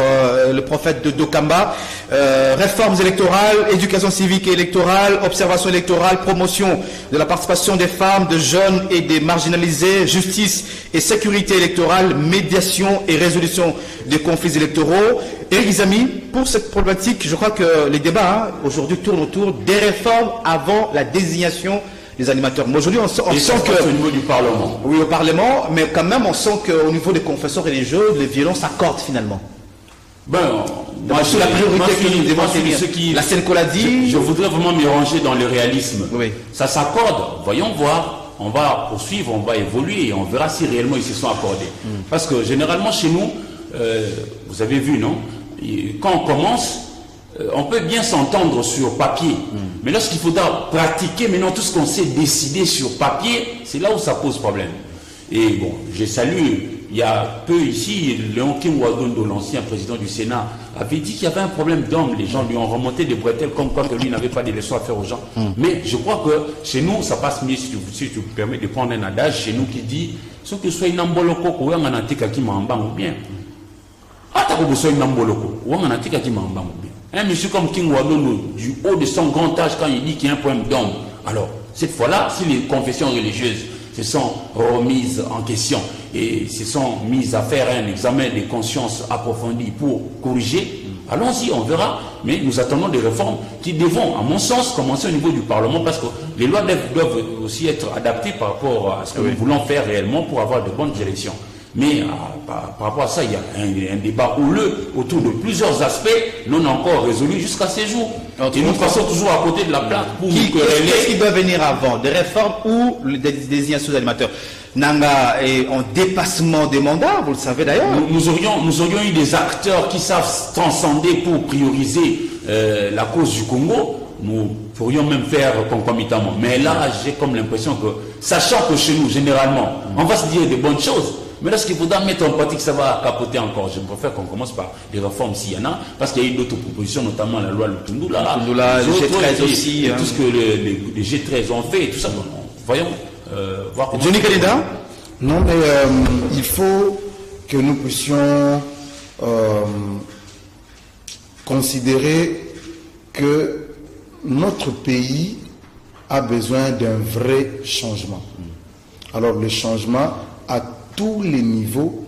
le prophète de Dokamba. Réformes électorales, éducation civique et électorale, observation électorale, promotion de la participation des femmes, de jeunes et des marginalisés, justice et sécurité électorale, médiation et résolution des conflits électoraux. Et les amis, pour cette problématique, je crois que les débats aujourd'hui tournent autour des réformes avant la désignation les animateurs. Mais aujourd'hui, on sent que... au niveau du Parlement. Oui, au Parlement, mais quand même, on sent qu'au niveau des confesseurs religieux, les violences s'accordent finalement. Ben, moi, c'est la priorité que nous devons tenir. La Séncoladie... Je voudrais vraiment m'y ranger dans le réalisme. Oui. Ça s'accorde, voyons voir. On va poursuivre, on va évoluer et on verra si réellement ils se sont accordés. Parce que généralement chez nous, vous avez vu, non? Quand on commence, on peut bien s'entendre sur papier. Mais lorsqu'il faudra pratiquer maintenant tout ce qu'on s'est décidé sur papier, c'est là où ça pose problème. Et bon, je salue, il y a peu ici, Léon Kim Wadondo, l'ancien président du Sénat, avait dit qu'il y avait un problème d'homme. Les gens lui ont remonté des bretelles comme quoi que lui n'avait pas des leçons à faire aux gens. Mais je crois que chez nous, ça passe mieux, si tu me permets de prendre un adage chez nous qui dit ce que soit une amboloko, ou un anatika qui m'embang ou bien. Attends que soit une amboloko, ou un anatika qui m'embang ou bien. Un monsieur comme King Wadondo, du haut de son grand âge, quand il dit qu'il y a un problème d'homme, alors cette fois-là, si les confessions religieuses se sont remises en question et se sont mises à faire un examen de conscience approfondi pour corriger, allons-y, on verra. Mais nous attendons des réformes qui devront, à mon sens, commencer au niveau du Parlement parce que les lois doivent aussi être adaptées par rapport à ce que nous voulons faire réellement pour avoir de bonnes directions. Mais par rapport à ça, il y a un débat houleux autour de plusieurs aspects non encore résolus jusqu'à ces jours. Et nous passons toujours à côté de la plaque pour qu'est-ce qui doit venir avant? Des réformes ou des désignations d'animateurs? Nanga est en dépassement des mandats, vous le savez d'ailleurs. Nous aurions eu des acteurs qui savent transcender pour prioriser la cause du Congo. Nous pourrions même faire concomitamment. Mais là, j'ai comme l'impression que, sachant que chez nous, généralement, on va se dire des bonnes choses. Mais lorsqu'il faudra mettre en pratique, ça va capoter encore. Je préfère qu'on commence par des réformes s'il y en a, parce qu'il y a eu d'autres propositions, notamment la loi Lutundula, le G13 aussi. Tout ce que les G13 ont fait et tout ça. Voyons, voir comment... Johnny Kalida? Non, mais il faut que nous puissions considérer que notre pays a besoin d'un vrai changement. Alors le changement à tous les niveaux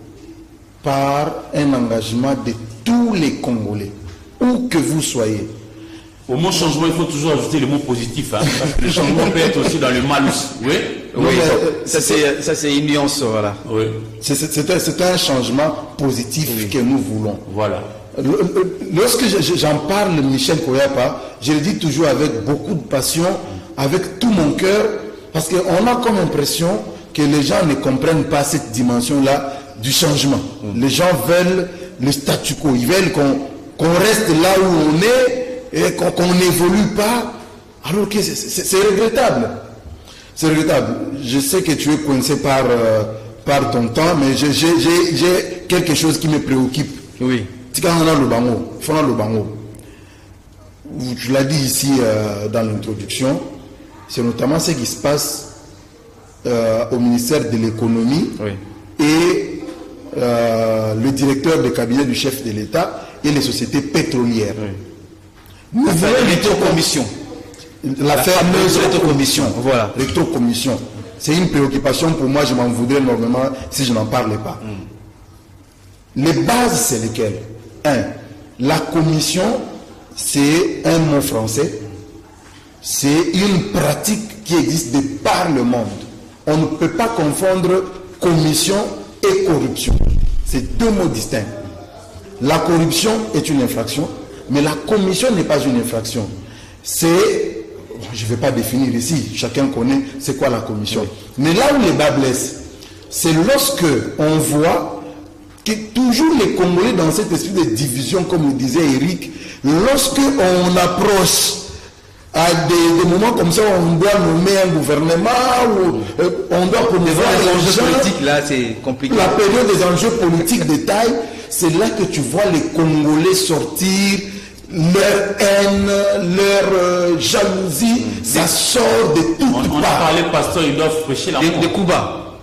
par un engagement de tous les Congolais, où que vous soyez. Au mot changement, il faut toujours ajouter le mot positif. Hein, parce que le changement peut être aussi dans le malus. Oui, oui, ça c'est une nuance. Voilà. Oui. C'est un changement positif que nous voulons. Voilà. Lorsque j'en parle, Michel Koyapa, je le dis toujours avec beaucoup de passion, avec tout mon cœur, parce qu'on a comme impression que les gens ne comprennent pas cette dimension-là du changement. Les gens veulent le statu quo, ils veulent qu'on reste là où on est et qu'on n'évolue pas, alors que c'est regrettable. C'est regrettable. Je sais que tu es coincé par ton temps, mais j'ai quelque chose qui me préoccupe. Oui. Tu l'as dit ici dans l'introduction, c'est notamment ce qui se passe au ministère de l'économie, oui, et le directeur de cabinet du chef de l'État et les sociétés pétrolières. Oui. Nous voulons l'électrocommission. La fameuse électrocommission. Voilà. L'électrocommission. C'est une préoccupation pour moi, je m'en voudrais énormément si je n'en parlais pas. Les bases, c'est lesquelles? 1. La commission, c'est un mot français. C'est une pratique qui existe de par le monde. On ne peut pas confondre commission et corruption. C'est deux mots distincts. La corruption est une infraction, mais la commission n'est pas une infraction. C'est, je ne vais pas définir ici, chacun connaît c'est quoi la commission. Oui. Mais là où les bas blessent, c'est lorsque on voit que toujours les Congolais dans cet esprit de division, comme le disait Eric, lorsque on approche à des moments comme ça, on doit nommer un gouvernement, ou on doit promouvoir les enjeux politiques, là c'est compliqué. La période des enjeux politiques de taille, c'est là que tu vois les Congolais sortir, leur haine, leur jalousie, ça sort de toutes parts. On a parlé, pasteur, ils doivent prêcher la mort. Les coups bas.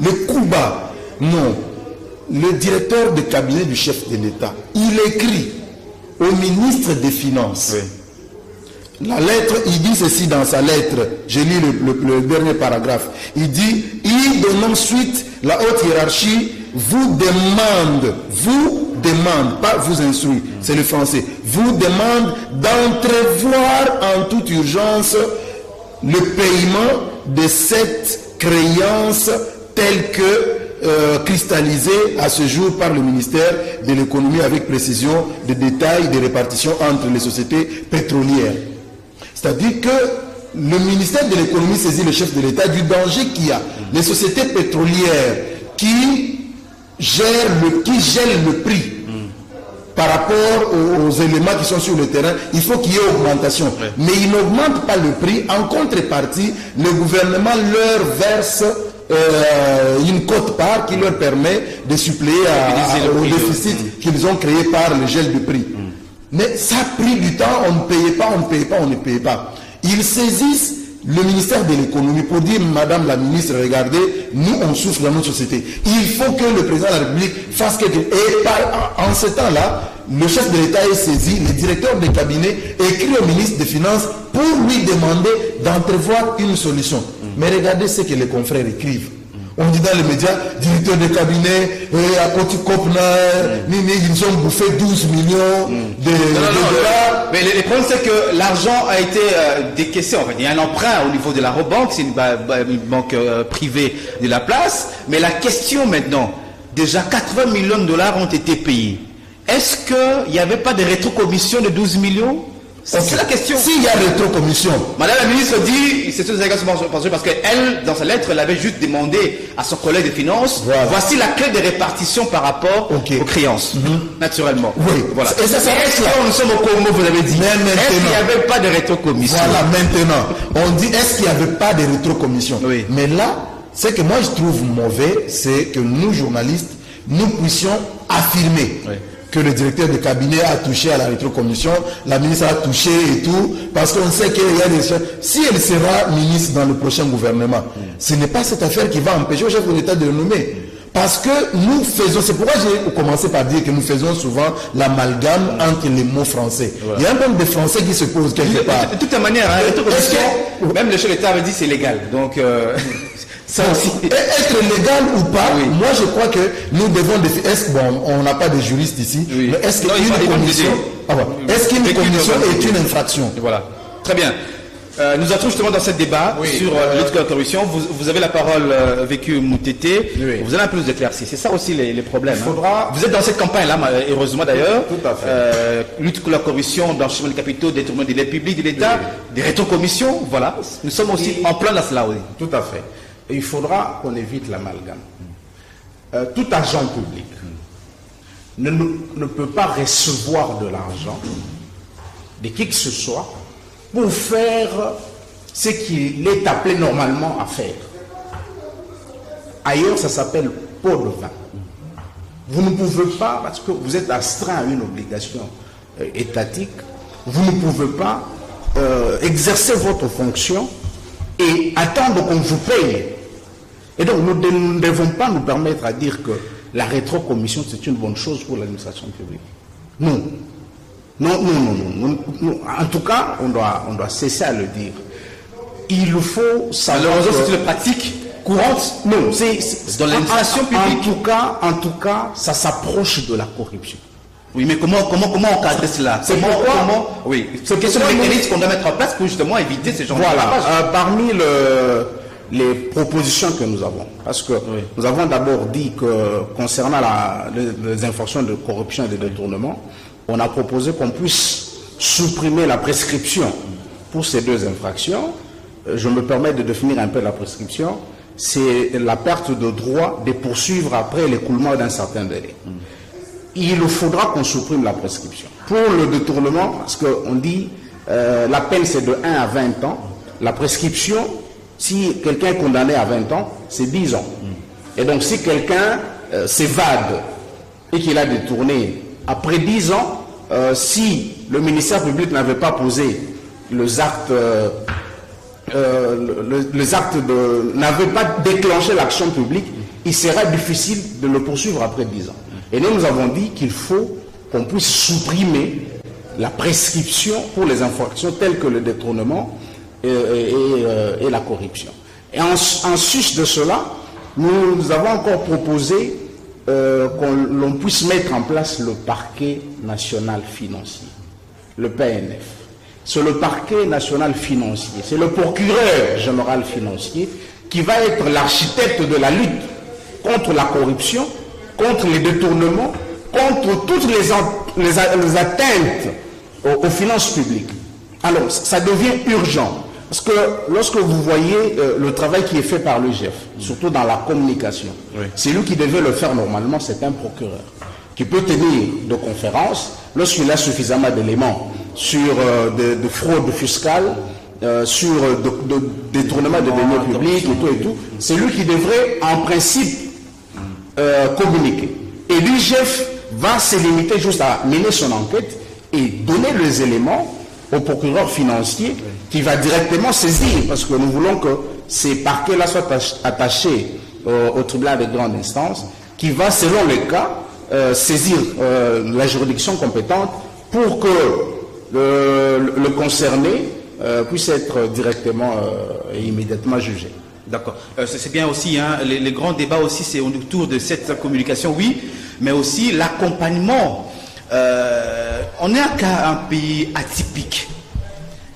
Les coups bas. Non. Le directeur de cabinet du chef de l'État, il écrit au ministre des Finances. Oui. La lettre, il dit ceci dans sa lettre, je lis le dernier paragraphe. Il dit, il donne suite, la haute hiérarchie vous demande, pas vous instruit, c'est le français, vous demande d'entrevoir en toute urgence le paiement de cette créance telle que cristallisée à ce jour par le ministère de l'économie avec précision de détails de répartition entre les sociétés pétrolières. C'est-à-dire que le ministère de l'économie saisit le chef de l'État du danger qu'il y a. Les sociétés pétrolières qui gèlent le prix par rapport aux éléments qui sont sur le terrain, il faut qu'il y ait augmentation. Ouais. Mais ils n'augmentent pas le prix. En contrepartie, le gouvernement leur verse une quote-part qui leur permet de suppléer au déficit qu'ils ont créé par le gel du prix. Mais ça a pris du temps, on ne payait pas. Ils saisissent le ministère de l'économie pour dire, Madame la ministre, regardez, nous on souffre dans notre société. Il faut que le président de la République fasse quelque chose. Et en ce temps-là, le chef de l'État est saisi, le directeur de cabinet écrit au ministre des Finances pour lui demander d'entrevoir une solution. Mais regardez ce que les confrères écrivent. On dit dans les médias, directeur de cabinet, à côté ils ont bouffé 12 millions de dollars. Mais le problème, c'est que l'argent a été décaissé. En fait, il y a un emprunt au niveau de la Robank, c'est une banque privée de la place. Mais la question maintenant, déjà 80 millions de dollars ont été payés. Est-ce qu'il n'y avait pas de rétrocommission de 12 millions? C'est la question. S'il y a rétrocommission. Madame la ministre dit, c'est une délégation parce qu'elle, dans sa lettre, elle avait juste demandé à son collègue des finances, voilà. Voici la clé de répartition par rapport aux créances. Naturellement. Oui. Voilà. Et ça s'arrête là. Nous sommes au Congo, vous avez dit. Est-ce qu'il n'y avait pas de rétrocommission? Voilà, maintenant. On dit, est-ce qu'il n'y avait pas de rétrocommission? Oui. Mais là, ce que moi je trouve mauvais, c'est que nous, journalistes, nous puissions affirmer. Oui. Que le directeur de cabinet a touché à la rétrocommission, la ministre a touché et tout, parce qu'on sait qu'il y a des choses. Si elle sera ministre dans le prochain gouvernement, ce n'est pas cette affaire qui va empêcher au chef de l'État de le nommer. Parce que nous faisons, c'est pourquoi j'ai commencé par dire que nous faisons souvent l'amalgame entre les mots français. Voilà. Il y a un nombre de français qui se posent quelque part. De toute manière, hein, même le chef de l'État avait dit c'est légal. Donc, ça aussi. Être légal ou pas, oui. Moi je crois que nous devons on n'a pas de juriste ici, oui. Mais est-ce qu'une commission, est-ce commission est une infraction? Et voilà. Très bien. Nous entrons justement dans ce débat sur la lutte contre la corruption. Vous avez la parole, Vécu Moutété. Oui. Vous allez un peu nous éclaircir. C'est ça aussi les problèmes. Vous êtes dans cette campagne-là, heureusement d'ailleurs. Tout à fait. Lutte contre la corruption, blanchiment des capitaux, détournement des deniers publics de l'État, des rétrocommissions. Voilà. Nous sommes aussi en plein dans cela. Oui. Tout à fait. Et il faudra qu'on évite l'amalgame. Tout agent public ne peut pas recevoir de l'argent de qui que ce soit pour faire ce qu'il est appelé normalement à faire. Ailleurs, ça s'appelle pot de vin. Vous ne pouvez pas, parce que vous êtes astreint à une obligation étatique, vous ne pouvez pas exercer votre fonction et attendre qu'on vous paye. Et donc, nous ne devons pas nous permettre à dire que la rétrocommission, c'est une bonne chose pour l'administration publique. Non. En tout cas, on doit cesser à le dire. Il faut savoir... Malheureusement, c'est une pratique courante. Non, c'est dans l'administration publique. En tout cas, ça s'approche de la corruption. Oui, mais comment encadrer cela? C'est pourquoi... Oui, c'est une question de mécanisme qu'on doit mettre en place pour justement éviter ces gens de parmi les propositions que nous avons, parce que nous avons d'abord dit que concernant les infractions de corruption et de détournement, on a proposé qu'on puisse supprimer la prescription pour ces deux infractions. Je me permets de définir un peu la prescription. C'est la perte de droit de poursuivre après l'écoulement d'un certain délai. Il faudra qu'on supprime la prescription. Pour le détournement, parce qu'on dit la peine c'est de 1 à 20 ans, la prescription, si quelqu'un est condamné à 20 ans, c'est 10 ans. Et donc si quelqu'un s'évade et qu'il a détourné après 10 ans, si le ministère public n'avait pas posé les actes n'avait pas déclenché l'action publique, il sera difficile de le poursuivre après 10 ans. Et nous avons dit qu'il faut qu'on puisse supprimer la prescription pour les infractions telles que le détournement et la corruption. Et en sus de cela, nous avons encore proposé qu'on puisse mettre en place le parquet national financier, le PNF, c'est le parquet national financier, c'est le procureur général financier qui va être l'architecte de la lutte contre la corruption, contre les détournements, contre toutes les atteintes aux finances publiques. Alors, ça devient urgent. Parce que lorsque vous voyez le travail qui est fait par le GEF, surtout dans la communication, oui, c'est lui qui devait le faire normalement, c'est un procureur qui peut tenir de conférences lorsqu'il a suffisamment d'éléments sur de fraude fiscale, sur de détournement de deniers publics et tout. C'est lui qui devrait en principe communiquer. Et l'IGF va se limiter juste à mener son enquête et donner les éléments au procureur financier qui va directement saisir, parce que nous voulons que ces parquets-là soient attachés au tribunal de grande instance, qui va, selon les cas, saisir la juridiction compétente pour que le concerné puisse être directement et immédiatement jugé. D'accord. C'est bien aussi, hein, les grands débats aussi, c'est autour de cette communication, oui, mais aussi l'accompagnement. On est un pays atypique.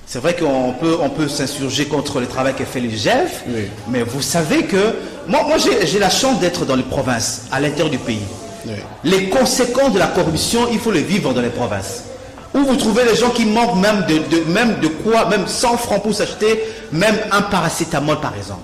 C'est vrai qu'on peut s'insurger contre le travail qu'a fait l'IGF, oui, mais vous savez que moi j'ai la chance d'être dans les provinces, à l'intérieur du pays. Oui. Les conséquences de la corruption, il faut les vivre dans les provinces. Où vous trouvez les gens qui manquent même même 100 francs pour s'acheter même un paracétamol par exemple.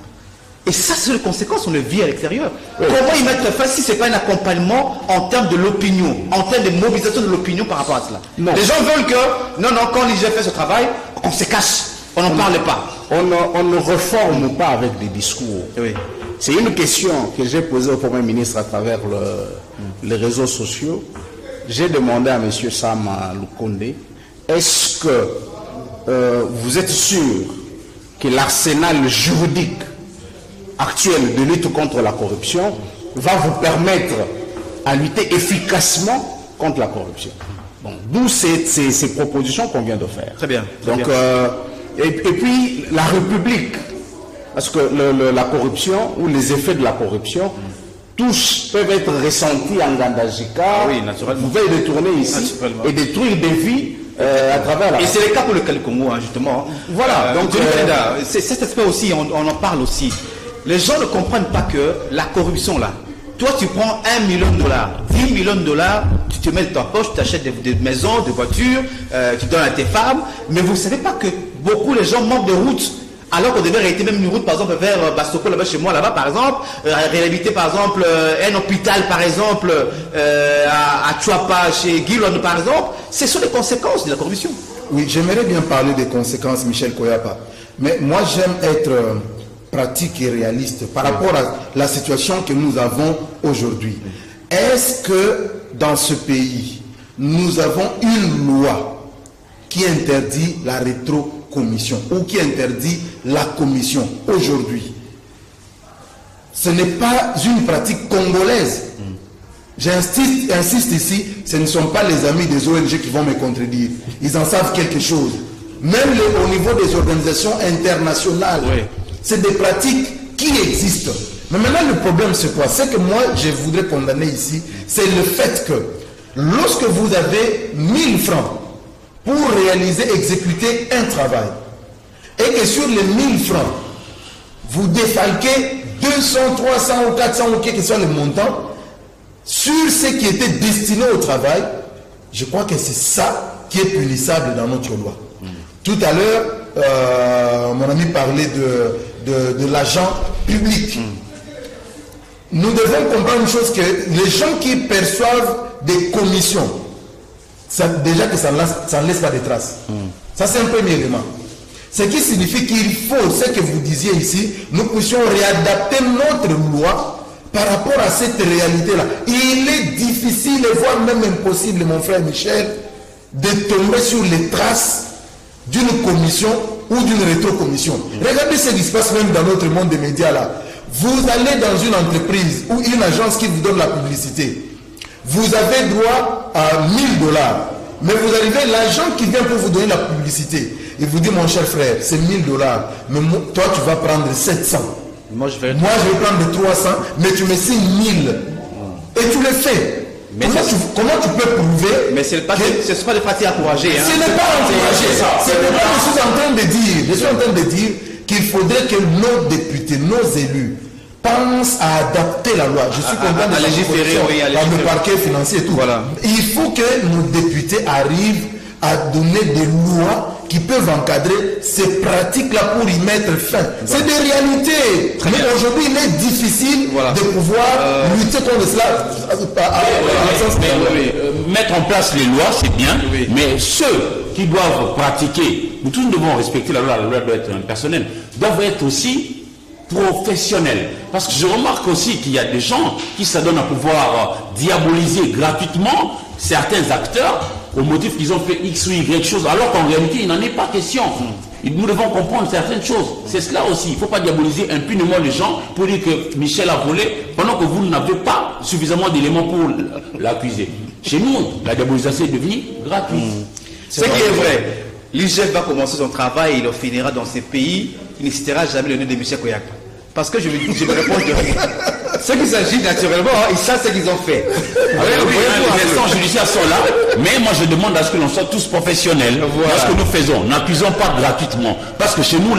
Et ça, c'est les conséquences, on le vit à l'extérieur. Oui. Comment y mettre face si ce n'est pas un accompagnement en termes de l'opinion, en termes de mobilisation de l'opinion par rapport à cela? Non. Les gens veulent que, non, quand l'IGF fait ce travail, on se cache, on n'en parle pas. On ne reforme pas avec des discours. Oui. C'est une question que j'ai posée au Premier ministre à travers les réseaux sociaux. J'ai demandé à M. Sam Lukonde, est-ce que vous êtes sûr que l'arsenal juridique actuel de lutte contre la corruption va vous permettre à lutter efficacement contre la corruption? Bon, d'où ces propositions qu'on vient de faire. Très bien. Très Donc, bien. Et puis la République, parce que la corruption ou les effets de la corruption, tous peuvent être ressentis en Gandajika. Oui, naturellement. Vous pouvez détourner ici et détruire des vies à travers la... Et c'est le cas pour le Congo, hein, justement. Voilà. Donc, c'est cet aspect aussi, on en parle aussi. Les gens ne comprennent pas que la corruption là, toi tu prends $1 million, 10 millions de dollars, tu te mets dans ta poche, tu achètes des maisons, des voitures, tu donnes à tes femmes, mais vous ne savez pas que beaucoup de gens manquent de routes, alors qu'on devait réhabiliter même une route par exemple vers Bastoko là-bas chez moi là-bas par exemple, réhabiliter par exemple un hôpital par exemple à Chuapa chez Guilon par exemple, ce sont les conséquences de la corruption. Oui, j'aimerais bien parler des conséquences, Michel Koyapa, mais moi j'aime être pratique et réaliste par rapport à la situation que nous avons aujourd'hui. Est-ce que dans ce pays, nous avons une loi qui interdit la rétrocommission ou qui interdit la commission aujourd'hui? Ce n'est pas une pratique congolaise. J'insiste ici, ce ne sont pas les amis des ONG qui vont me contredire. Ils en savent quelque chose. Même au niveau des organisations internationales. Oui. C'est des pratiques qui existent. Mais maintenant, le problème, c'est quoi? C'est que moi, je voudrais condamner ici, c'est le fait que lorsque vous avez 1000 francs pour réaliser, exécuter un travail, et que sur les 1000 francs, vous défalquez 200, 300 ou 400 ou quels que soient les montants, sur ce qui était destiné au travail, je crois que c'est ça qui est punissable dans notre loi. Tout à l'heure, mon ami parlait de l'agent public. Nous devons comprendre une chose, que les gens qui perçoivent des commissions, déjà que ça ne laisse pas de traces. Ça, c'est un premier élément. Ce qui signifie qu'il faut, ce que vous disiez ici, nous puissions réadapter notre loi par rapport à cette réalité-là. Il est difficile, voire même impossible, mon frère Michel, de tomber sur les traces d'une commission ou d'une rétrocommission. Regardez ce qui se passe même dans notre monde des médias là. Vous allez dans une entreprise ou une agence qui vous donne la publicité. Vous avez droit à $1000. Mais vous arrivez, l'agent qui vient pour vous donner la publicité, il vous dit, mon cher frère, c'est $1000. Mais toi, tu vas prendre 700. Moi, je vais prendre 300, mais tu me signes 1000. Et tu le fais. Mais comment tu peux prouver? Mais ce ne sont pas des pratiques encouragées. Hein. Ce n'est pas encouragé ça. C'est ce que je suis en train de dire. Je suis en train de dire qu'il faudrait que nos députés, nos élus, pensent à adapter la loi. Je suis content de légiférer dans le parquet financier et tout. Voilà. Il faut que nos députés arrivent à donner des lois qui peuvent encadrer ces pratiques-là pour y mettre fin. C'est des réalités. Mais aujourd'hui, il est difficile de pouvoir lutter contre cela. Mettre en place les lois, c'est bien, mais ceux qui doivent pratiquer, nous tous devons respecter la loi doit être personnelle, doivent être aussi professionnels. Parce que je remarque aussi qu'il y a des gens qui s'adonnent à pouvoir diaboliser gratuitement certains acteurs au motif qu'ils ont fait X ou Y choses, alors qu'en réalité, il n'en est pas question. Nous devons comprendre certaines choses. C'est cela aussi. Il ne faut pas diaboliser impunément les gens pour dire que Michel a volé pendant que vous n'avez pas suffisamment d'éléments pour l'accuser. Chez nous, la diabolisation est devenue gratuite. Ce qui est vrai, l'IGF va commencer son travail, il le finira dans ces pays, il ne citera jamais le nom de Michel Kouyaté. Parce que je me réponds de rien. Ceux qui s'agissent naturellement, ils savent ce qu'ils ont fait. Les instances judiciaires sont là, mais moi je demande à ce que l'on soit tous professionnels dans ce que nous faisons. N'accusons pas gratuitement. Parce que chez nous,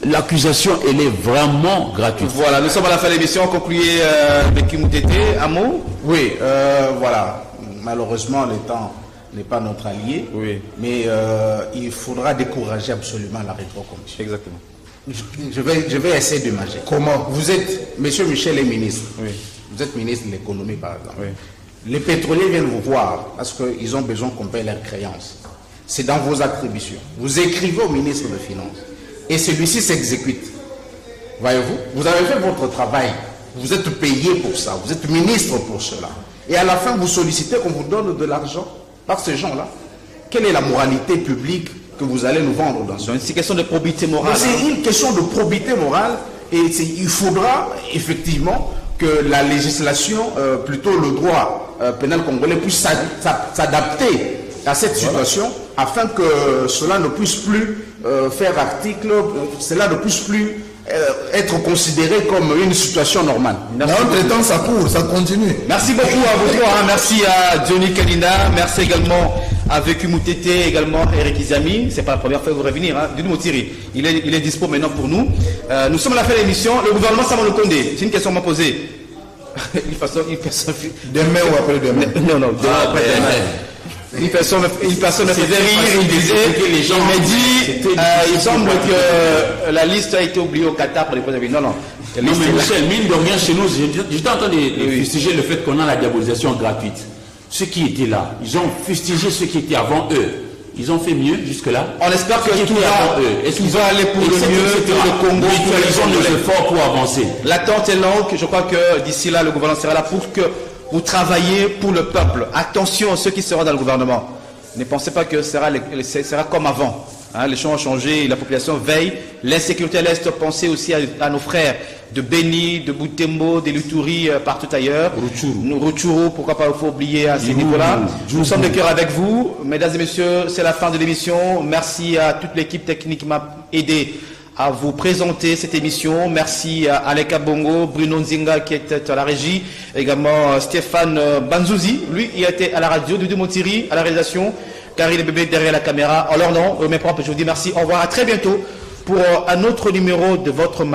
l'accusation, elle est vraiment gratuite. Voilà, nous sommes à la fin de l'émission. Concluez avec Moutete. Un mot? Oui, voilà. Malheureusement, le temps n'est pas notre allié. Oui. Mais il faudra décourager absolument la rétrocommission. Exactement. Je vais essayer de m'agir. Comment? Vous êtes, monsieur Michel est ministre. Oui. Vous êtes ministre de l'économie, par exemple. Oui. Les pétroliers viennent vous voir parce qu'ils ont besoin qu'on paye leurs créances. C'est dans vos attributions. Vous écrivez au ministre des Finances et celui-ci s'exécute. Voyez-vous? Vous avez fait votre travail. Vous êtes payé pour ça. Vous êtes ministre pour cela. Et à la fin, vous sollicitez qu'on vous donne de l'argent par ces gens-là. Quelle est la moralité publique que vous allez nous vendre dans ce C'est une question de probité morale. C'est une question de probité morale et il faudra effectivement que la législation, plutôt le droit pénal congolais puisse s'adapter à cette situation afin que cela ne puisse plus faire article, cela ne puisse plus être considéré comme une situation normale. Entre-temps, ça court, ça continue. Merci beaucoup à vous trois. Hein. Merci à Johnny Kalina. Merci également à Vécu Moutete, également Eric Izami. C'est pas la première fois que vous revenir. Hein. Dudu Motiri, il est dispo maintenant pour nous. Nous sommes à la fin de l'émission. Le gouvernement Samuel Okonde, c'est une question qu'on m'a posée. Une personne. Demain ou après-demain? Non, demain après demain. Une personne me faisait rire, il disait, il m'a dit, il semble que la liste a été oubliée au Qatar pour les points de vie. Non. Non, mais Michel, mine de rien, chez nous, j'étais en train de fustiger le fait qu'on a la diabolisation gratuite. Ceux qui étaient là, ils ont fustigé ceux qui étaient avant eux. Ils ont fait mieux jusque-là. On espère que tout va. Est-ce qu'ils vont aller pour le mieux pour le Congo? Ils ont des efforts pour avancer. L'attente est longue. Je crois que d'ici là, le gouvernement sera là pour que vous travaillez pour le peuple. Attention à ceux qui seront dans le gouvernement. Ne pensez pas que ce sera comme avant. Hein, les choses ont changé, la population veille. L'insécurité à l'Est, pensez aussi à nos frères de Beni, de Boutembo, de Luturi, partout ailleurs. Rutshuru, pourquoi pas, il faut oublier à ces niveaux-là. Nous sommes de cœur avec vous. Mesdames et messieurs, c'est la fin de l'émission. Merci à toute l'équipe technique qui m'a aidé à vous présenter cette émission. Merci à Aleka Bongo, Bruno Nzinga qui était à la régie, également Stéphane Banzouzi, lui il était à la radio, Dudu Motiri à la réalisation, Karine et Bébé derrière la caméra. En leur nom, mes propres, je vous dis merci, au revoir, à très bientôt pour un autre numéro de votre